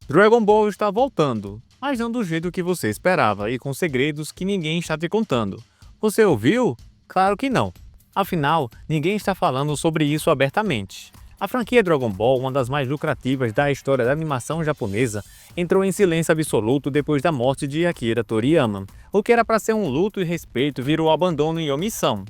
Dragon Ball está voltando, mas não do jeito que você esperava e com segredos que ninguém está te contando. Você ouviu? Claro que não. Afinal, ninguém está falando sobre isso abertamente. A franquia Dragon Ball, uma das mais lucrativas da história da animação japonesa, entrou em silêncio absoluto depois da morte de Akira Toriyama. O que era para ser um luto e respeito virou abandono e omissão.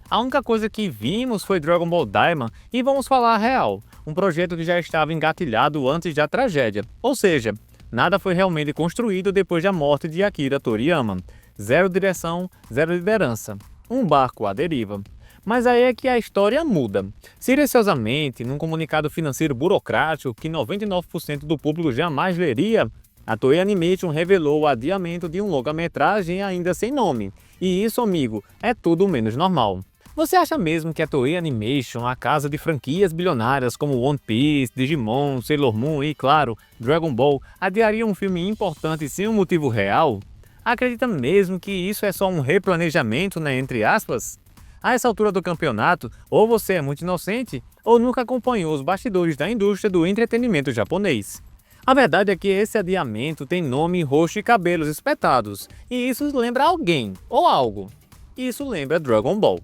A única coisa que vimos foi Dragon Ball Daima e vamos falar a real, um projeto que já estava engatilhado antes da tragédia, ou seja, nada foi realmente construído depois da morte de Akira Toriyama. Zero direção, zero liderança. Um barco à deriva. Mas aí é que a história muda. Silenciosamente, num comunicado financeiro burocrático que 99% do público jamais leria, a Toei Animation revelou o adiamento de um longa-metragem ainda sem nome. E isso, amigo, é tudo menos normal. Você acha mesmo que a Toei Animation, a casa de franquias bilionárias como One Piece, Digimon, Sailor Moon e, claro, Dragon Ball, adiaria um filme importante sem um motivo real? Acredita mesmo que isso é só um replanejamento, né, entre aspas? A essa altura do campeonato, ou você é muito inocente, ou nunca acompanhou os bastidores da indústria do entretenimento japonês. A verdade é que esse adiamento tem nome, rosto e cabelos espetados, e isso lembra alguém, ou algo. Isso lembra Dragon Ball.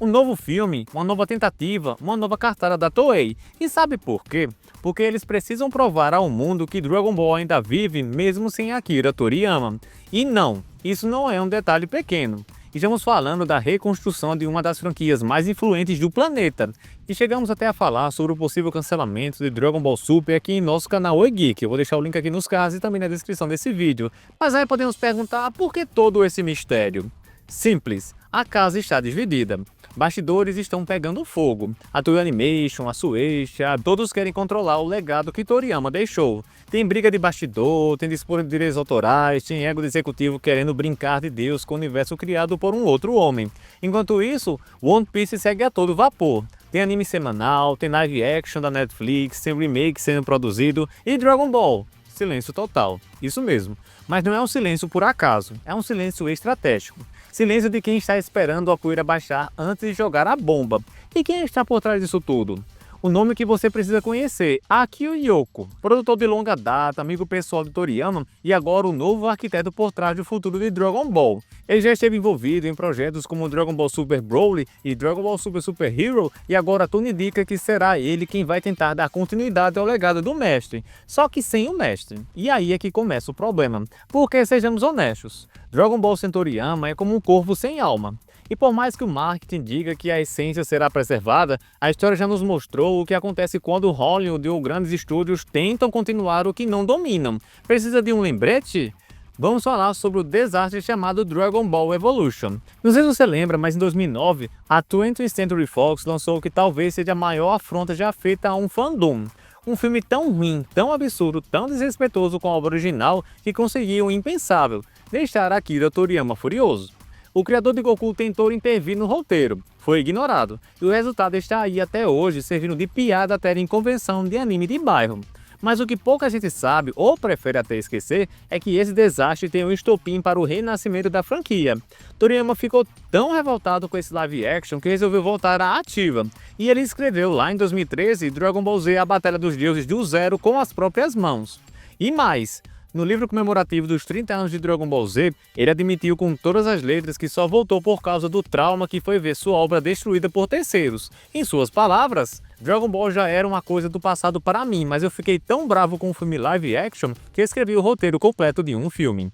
Um novo filme, uma nova tentativa, uma nova cartada da Toei. E sabe por quê? Porque eles precisam provar ao mundo que Dragon Ball ainda vive mesmo sem Akira Toriyama. E não, isso não é um detalhe pequeno. Estamos falando da reconstrução de uma das franquias mais influentes do planeta. E chegamos até a falar sobre o possível cancelamento de Dragon Ball Super aqui em nosso canal Oi Geek. Eu vou deixar o link aqui nos cards e também na descrição desse vídeo. Mas aí podemos perguntar por que todo esse mistério? Simples, a casa está dividida. Bastidores estão pegando fogo. A Toei Animation, a Shueisha, todos querem controlar o legado que Toriyama deixou. Tem briga de bastidor, tem disputa de direitos autorais, tem ego de executivo querendo brincar de Deus com o universo criado por um outro homem. Enquanto isso, One Piece segue a todo vapor. Tem anime semanal, tem live action da Netflix, tem remake sendo produzido e Dragon Ball. Silêncio total. Isso mesmo. Mas não é um silêncio por acaso, é um silêncio estratégico. Silêncio de quem está esperando a poeira baixar antes de jogar a bomba. E quem está por trás disso tudo? O nome que você precisa conhecer, Akio Yoko, produtor de longa data, amigo pessoal de Toriyama e agora o novo arquiteto por trás do futuro de Dragon Ball. Ele já esteve envolvido em projetos como Dragon Ball Super Broly e Dragon Ball Super Super Hero e agora tudo indica que será ele quem vai tentar dar continuidade ao legado do mestre, só que sem o mestre. E aí é que começa o problema, porque sejamos honestos, Dragon Ball sem Toriyama é como um corvo sem alma. E por mais que o marketing diga que a essência será preservada, a história já nos mostrou o que acontece quando Hollywood ou grandes estúdios tentam continuar o que não dominam. Precisa de um lembrete? Vamos falar sobre o desastre chamado Dragon Ball Evolution. Não sei se você lembra, mas em 2009, a 20th Century Fox lançou o que talvez seja a maior afronta já feita a um fandom. Um filme tão ruim, tão absurdo, tão desrespeitoso com a obra original que conseguiu o impensável, deixar Akira Toriyama furioso. O criador de Goku tentou intervir no roteiro, foi ignorado, e o resultado está aí até hoje, servindo de piada até em convenção de anime de bairro. Mas o que pouca gente sabe, ou prefere até esquecer, é que esse desastre tem um estopim para o renascimento da franquia. Toriyama ficou tão revoltado com esse live action que resolveu voltar à ativa. E ele escreveu lá em 2013 Dragon Ball Z, a Batalha dos Deuses do Zero com as próprias mãos. E mais, no livro comemorativo dos 30 anos de Dragon Ball Z, ele admitiu com todas as letras que só voltou por causa do trauma que foi ver sua obra destruída por terceiros. Em suas palavras, Dragon Ball já era uma coisa do passado para mim, mas eu fiquei tão bravo com o filme live action que escrevi o roteiro completo de um filme.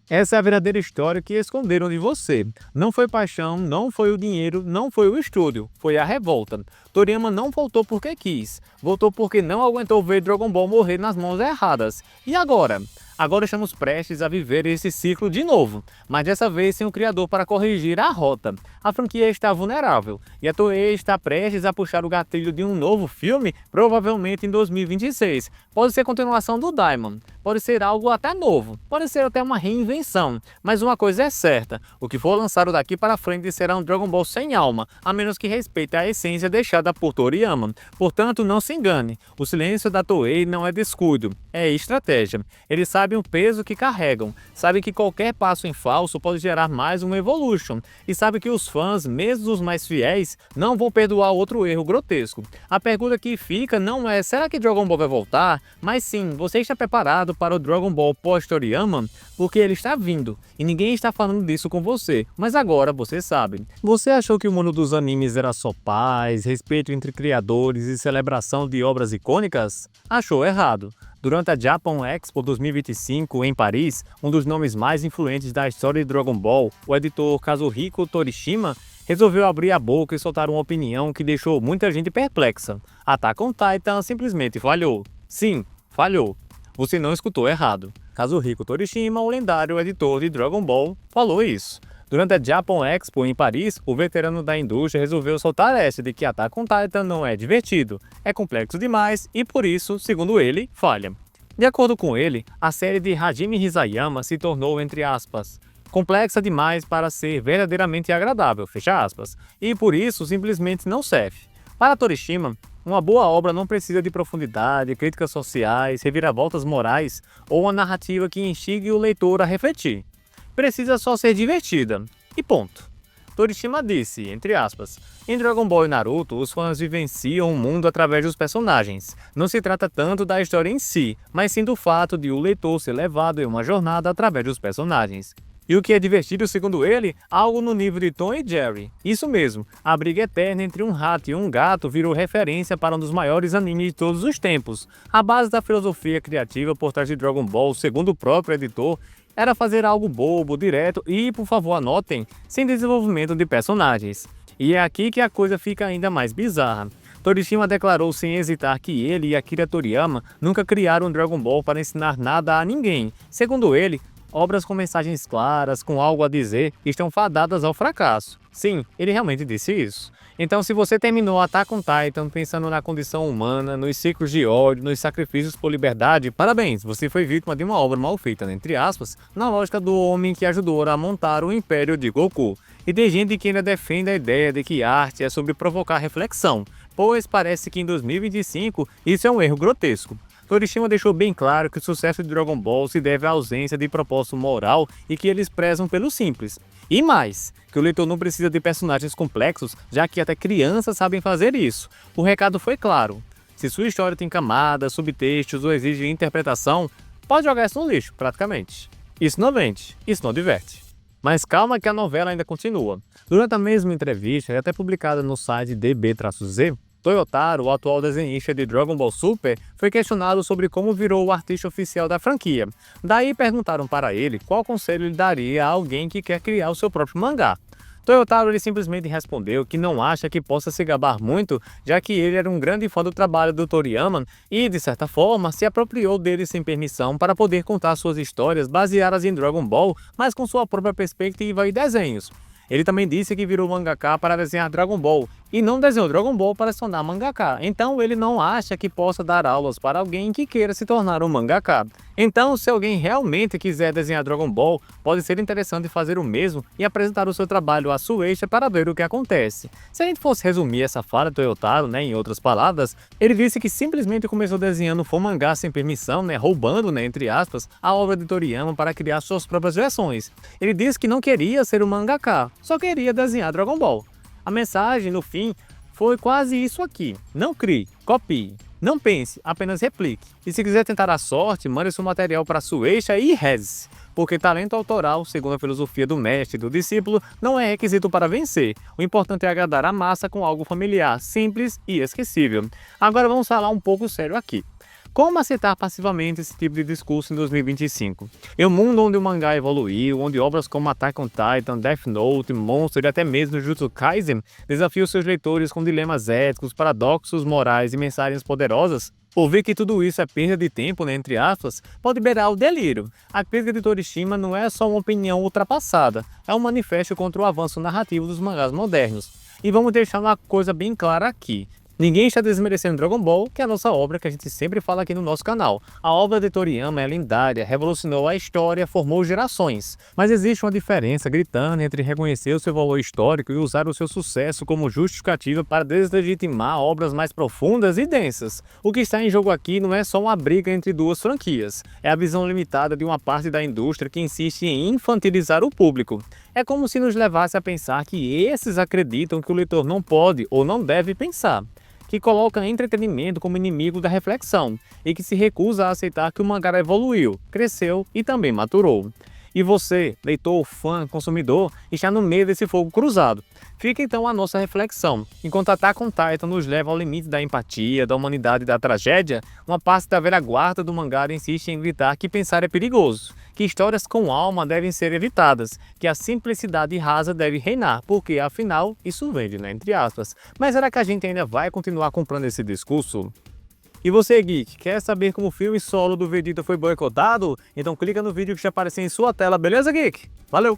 Essa é a verdadeira história que esconderam de você. Não foi paixão, não foi o dinheiro, não foi o estúdio, foi a revolta. Toriyama não voltou porque quis, voltou porque não aguentou ver Dragon Ball morrer nas mãos erradas. E agora? Agora estamos prestes a viver esse ciclo de novo, mas dessa vez sem o criador para corrigir a rota. A franquia está vulnerável, e a Toei está prestes a puxar o gatilho de um novo filme, provavelmente em 2026. Pode ser continuação do Daimon, pode ser algo até novo, pode ser até uma reinvenção, mas uma coisa é certa, o que for lançado daqui para frente será um Dragon Ball sem alma, a menos que respeite a essência deixada por Toriyama. Portanto, não se engane, o silêncio da Toei não é descuido, é estratégia. Eles sabem o peso que carregam, sabem que qualquer passo em falso pode gerar mais um Evolution, e sabem que os fãs, mesmo os mais fiéis, não vão perdoar outro erro grotesco. A pergunta que fica não é, será que Dragon Ball vai voltar? Mas sim, você está preparado para o Dragon Ball pós-Toriyama porque ele está vindo, e ninguém está falando disso com você, mas agora você sabe. Você achou que o mundo dos animes era só paz, respeito entre criadores e celebração de obras icônicas? Achou errado. Durante a Japan Expo 2025 em Paris, um dos nomes mais influentes da história de Dragon Ball, o editor Kazuhiko Torishima, resolveu abrir a boca e soltar uma opinião que deixou muita gente perplexa. Attack on Titan simplesmente falhou. Sim, falhou. Você não escutou errado. Kazuhiko Torishima, o lendário editor de Dragon Ball, falou isso. Durante a Japan Expo em Paris, o veterano da indústria resolveu soltar essa de que Attack on Titan não é divertido, é complexo demais e por isso, segundo ele, falha. De acordo com ele, a série de Hajime Hisayama se tornou, entre aspas, complexa demais para ser verdadeiramente agradável, fecha aspas, e por isso simplesmente não serve. Para Torishima, uma boa obra não precisa de profundidade, críticas sociais, reviravoltas morais ou uma narrativa que instigue o leitor a refletir. Precisa só ser divertida. E ponto. Torishima disse, entre aspas, em Dragon Ball e Naruto, os fãs vivenciam o mundo através dos personagens. Não se trata tanto da história em si, mas sim do fato de o leitor ser levado em uma jornada através dos personagens. E o que é divertido, segundo ele, algo no nível de Tom e Jerry. Isso mesmo, a briga eterna entre um rato e um gato virou referência para um dos maiores animes de todos os tempos. A base da filosofia criativa por trás de Dragon Ball, segundo o próprio editor, era fazer algo bobo, direto e, por favor anotem, sem desenvolvimento de personagens. E é aqui que a coisa fica ainda mais bizarra. Torishima declarou sem hesitar que ele e Akira Toriyama nunca criaram Dragon Ball para ensinar nada a ninguém. Segundo ele, obras com mensagens claras, com algo a dizer, estão fadadas ao fracasso. Sim, ele realmente disse isso. Então, se você terminou Attack on Titan pensando na condição humana, nos ciclos de ódio, nos sacrifícios por liberdade, parabéns, você foi vítima de uma obra mal feita, entre aspas, na lógica do homem que ajudou a montar o Império de Goku. E tem gente que ainda defende a ideia de que arte é sobre provocar reflexão, pois parece que em 2025 isso é um erro grotesco. Torishima deixou bem claro que o sucesso de Dragon Ball se deve à ausência de propósito moral e que eles prezam pelo simples. E mais, que o leitor não precisa de personagens complexos, já que até crianças sabem fazer isso. O recado foi claro. Se sua história tem camadas, subtextos ou exige interpretação, pode jogar isso no lixo, praticamente. Isso não vende, isso não diverte. Mas calma que a novela ainda continua. Durante a mesma entrevista, e até publicada no site DB-Z, Toyotaro, o atual desenhista de Dragon Ball Super, foi questionado sobre como virou o artista oficial da franquia. Daí perguntaram para ele qual conselho ele daria a alguém que quer criar o seu próprio mangá. Toyotaro ele simplesmente respondeu que não acha que possa se gabar muito, já que ele era um grande fã do trabalho do Toriyama e, de certa forma, se apropriou dele sem permissão para poder contar suas histórias baseadas em Dragon Ball, mas com sua própria perspectiva e desenhos. Ele também disse que virou mangaka para desenhar Dragon Ball, e não desenhou Dragon Ball para se tornar mangaka. Então ele não acha que possa dar aulas para alguém que queira se tornar um mangaka. Então, se alguém realmente quiser desenhar Dragon Ball, pode ser interessante fazer o mesmo e apresentar o seu trabalho à Shueisha para ver o que acontece. Se a gente fosse resumir essa fala de Toyotaro, em outras palavras, ele disse que simplesmente começou desenhando mangá sem permissão, roubando, entre aspas, a obra de Toriyama para criar suas próprias versões. Ele disse que não queria ser um mangaka, só queria desenhar Dragon Ball. A mensagem, no fim, foi quase isso aqui. Não crie, copie. Não pense, apenas replique. E se quiser tentar a sorte, mande seu material para a Shueisha e reze. Porque talento autoral, segundo a filosofia do mestre e do discípulo, não é requisito para vencer. O importante é agradar a massa com algo familiar, simples e esquecível. Agora vamos falar um pouco sério aqui. Como aceitar passivamente esse tipo de discurso em 2025? Em um mundo onde o mangá evoluiu, onde obras como Attack on Titan, Death Note, Monster e até mesmo Jujutsu Kaisen desafiam seus leitores com dilemas éticos, paradoxos morais e mensagens poderosas, ouvir que tudo isso é perda de tempo, entre aspas, pode beirar o delírio. A crítica de Torishima não é só uma opinião ultrapassada, é um manifesto contra o avanço narrativo dos mangás modernos. E vamos deixar uma coisa bem clara aqui. Ninguém está desmerecendo Dragon Ball, que é a nossa obra que a gente sempre fala aqui no nosso canal. A obra de Toriyama é lendária, revolucionou a história, formou gerações. Mas existe uma diferença gritante entre reconhecer o seu valor histórico e usar o seu sucesso como justificativa para deslegitimar obras mais profundas e densas. O que está em jogo aqui não é só uma briga entre duas franquias, é a visão limitada de uma parte da indústria que insiste em infantilizar o público. É como se nos levasse a pensar que esses acreditam que o leitor não pode ou não deve pensar. que coloca entretenimento como inimigo da reflexão e que se recusa a aceitar que o mangá evoluiu, cresceu e também maturou. E você, leitor, fã, consumidor, está no meio desse fogo cruzado. Fica então a nossa reflexão. Enquanto Attack on Titan nos leva ao limite da empatia, da humanidade e da tragédia, uma parte da velha guarda do mangá insiste em gritar que pensar é perigoso, que histórias com alma devem ser evitadas, que a simplicidade rasa deve reinar, porque afinal isso vende, né? Entre aspas. Mas será que a gente ainda vai continuar comprando esse discurso? E você, geek, quer saber como o filme solo do Vegeta foi boicotado? Então clica no vídeo que já apareceu em sua tela, beleza, geek? Valeu!